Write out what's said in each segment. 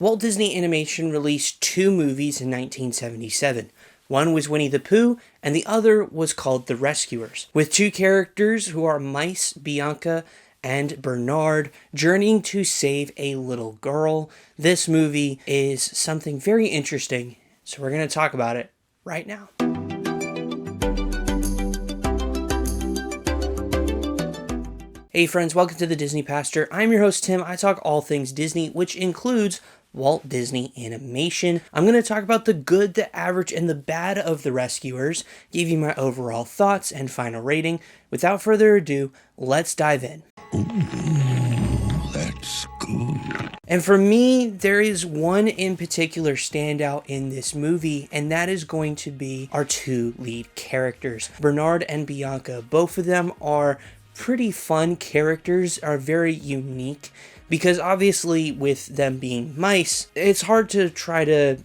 Walt Disney Animation released two movies in 1977. One was Winnie the Pooh, and the other was called The Rescuers, with two characters who are Mice, Bianca, and Bernard journeying to save a little girl. This movie is something very interesting, so we're going to talk about it right now. Hey friends, welcome to the Disney Pastor. I'm your host Tim. I talk all things Disney, which includes Walt Disney Animation. I'm going to talk about the good, the average, and the bad of The Rescuers, give you my overall thoughts and final rating. Without further ado, let's dive in. Ooh, that's good. And for me, there is one in particular standout in this movie, and that is going to be our two lead characters, Bernard and Bianca. Both of them are pretty fun characters, are very unique, because obviously with them being mice, it's hard to try to,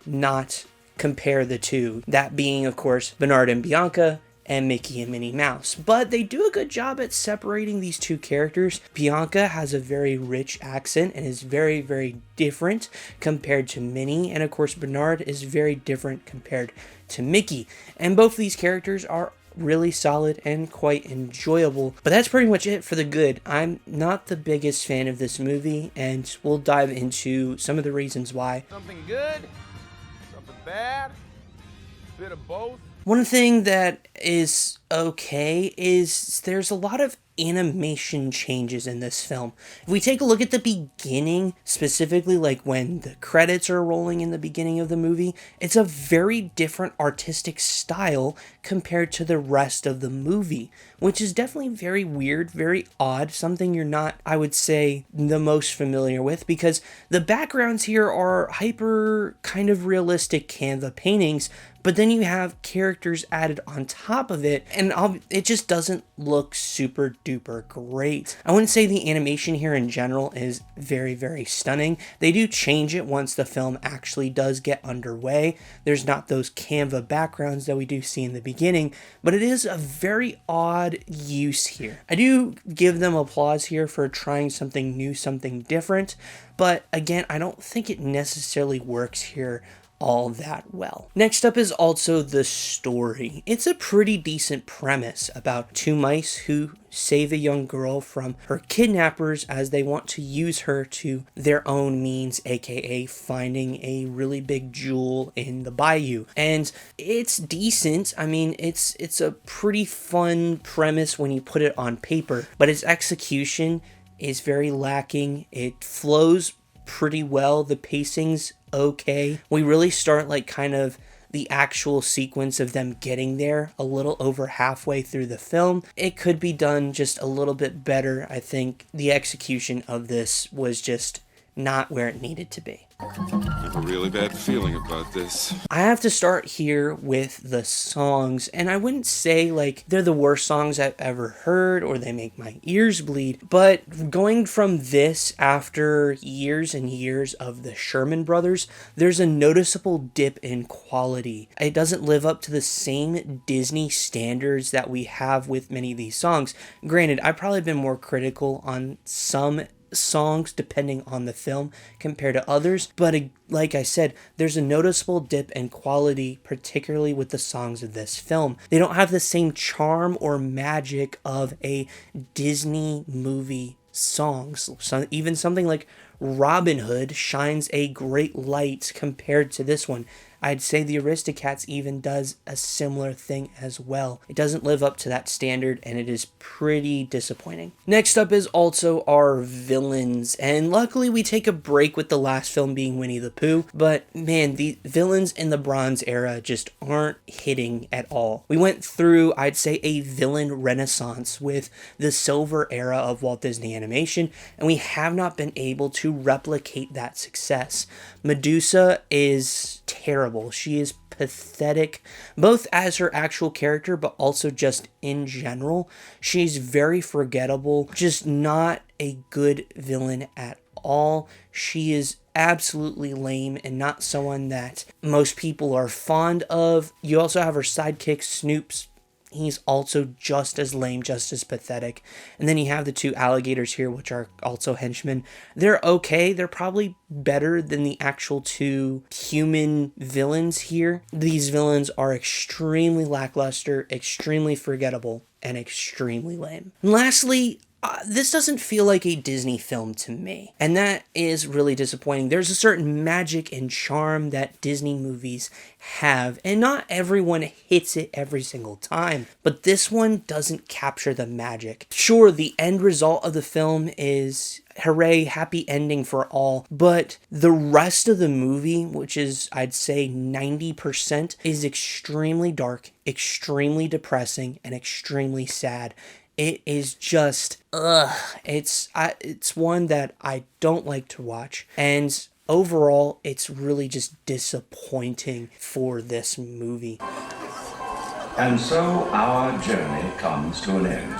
not compare the two. That being, of course, Bernard and Bianca, and Mickey and Minnie Mouse. But they do a good job at separating these two characters. Bianca has a very rich accent and is very, very different compared to Minnie. And of course, Bernard is very different compared to Mickey. And both of these characters are really solid and quite enjoyable. But that's pretty much it for the good. I'm not the biggest fan of this movie, and we'll dive into some of the reasons why. Something good, something bad, a bit of both. One thing that is okay is there's a lot of animation changes in this film. If we take a look at the beginning, specifically like when the credits are rolling in the beginning of the movie, it's a very different artistic style compared to the rest of the movie, which is definitely very weird, very odd, something you're not, I would say, the most familiar with, because the backgrounds here are hyper kind of realistic Canva paintings, but then you have characters added on top of it, and it just doesn't look super duper great. I wouldn't say the animation here in general is very, very stunning. They do change it once the film actually does get underway. There's not those Canva backgrounds that we do see in the beginning, but it is a very odd use here. I do give them applause here for trying something new, something different, but again, I don't think it necessarily works here all that well. Next up is also the story. It's a pretty decent premise about two mice who save a young girl from her kidnappers as they want to use her to their own means, aka finding a really big jewel in the bayou. And it's decent. I mean, it's a pretty fun premise when you put it on paper, but its execution is very lacking. It flows pretty well. The pacing's okay. We really start like kind of the actual sequence of them getting there a little over halfway through the film. It could be done just a little bit better. I think the execution of this was just not where it needed to be. I have a really bad feeling about this. I have to start here with the songs, and I wouldn't say like they're the worst songs I've ever heard or they make my ears bleed, but going from this after years and years of the Sherman Brothers, there's a noticeable dip in quality. It doesn't live up to the same Disney standards that we have with many of these songs. Granted, I've probably been more critical on some songs depending on the film compared to others, but like I said, there's a noticeable dip in quality, particularly with the songs of this film. They don't have the same charm or magic of a Disney movie songs. So even something like Robin Hood shines a great light compared to this one. I'd say the Aristocats even does a similar thing as well. It doesn't live up to that standard, and it is pretty disappointing. Next up is also our villains, and luckily we take a break with the last film being Winnie the Pooh, but man, the villains in the Bronze era just aren't hitting at all. We went through, I'd say, a villain renaissance with the Silver era of Walt Disney Animation, and we have not been able to replicate that success. Medusa is terrible. She is pathetic, both as her actual character, but also just in general. She's very forgettable, just not a good villain at all. She is absolutely lame and not someone that most people are fond of. You also have her sidekick, Snoops. he's also just as lame, just as pathetic. And then you have the two alligators here, which are also henchmen. They're okay. They're probably better than the actual two human villains here. These villains are extremely lackluster, extremely forgettable, and extremely lame. And lastly, this doesn't feel like a Disney film to me, and that is really disappointing. There's a certain magic and charm that Disney movies have, and not everyone hits it every single time, but this one doesn't capture the magic. Sure, the end result of the film is hooray, happy ending for all, but the rest of the movie, which is I'd say 90%, is extremely dark, extremely depressing, and extremely sad. It is just, it's one that I don't like to watch, and overall, it's really just disappointing for this movie. And so our journey comes to an end.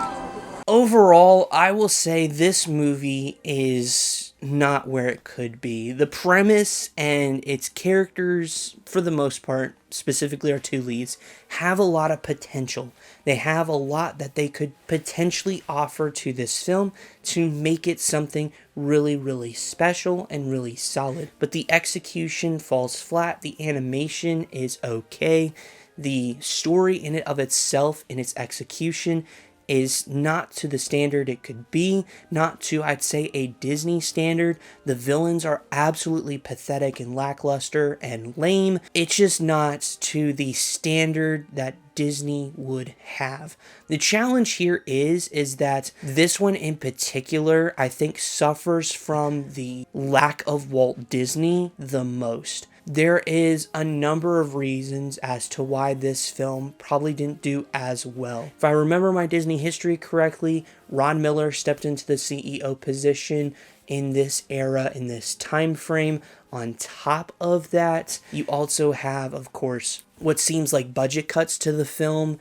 Overall, I will say this movie is not where it could be. The premise and its characters, for the most part, specifically our two leads, have a lot of potential. They have a lot that they could potentially offer to this film to make it something really, really special and really solid. But the execution falls flat. The animation is okay. The story in it of itself, in its execution, is not to the standard it could be, not to, I'd say, a Disney standard. The villains are absolutely pathetic and lackluster and lame. It's just not to the standard that Disney would have. The challenge here is that this one in particular, I think, suffers from the lack of Walt Disney the most. There is a number of reasons as to why this film probably didn't do as well. If I remember my Disney history correctly, Ron Miller stepped into the CEO position in this era, in this time frame. On top of that, you also have, of course, what seems like budget cuts to the film.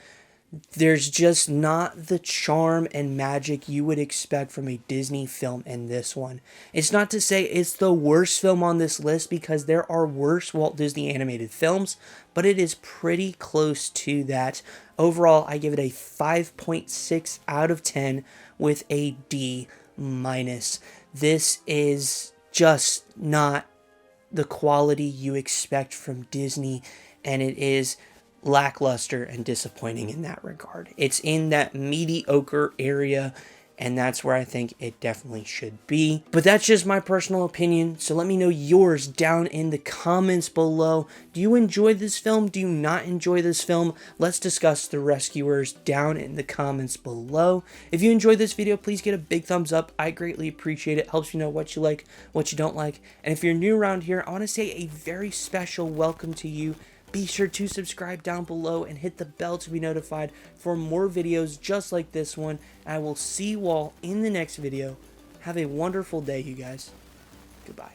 There's just not the charm and magic you would expect from a Disney film in this one. It's not to say it's the worst film on this list, because there are worse Walt Disney animated films, but it is pretty close to that. Overall, I give it a 5.6 out of 10 with a D-. This is just not the quality you expect from Disney, and it is lackluster and disappointing in that regard. It's in that mediocre area, and that's where I think it definitely should be. But that's just my personal opinion, so let me know yours down in the comments below. Do you enjoy this film? Do you not enjoy this film? Let's discuss The Rescuers down in the comments below. If you enjoyed this video, please get a big thumbs up. I greatly appreciate it. Helps you know what you like, what you don't like. And if you're new around here, I want to say a very special welcome to you. Be sure to subscribe down below and hit the bell to be notified for more videos just like this one. I will see you all in the next video. Have a wonderful day, you guys. Goodbye.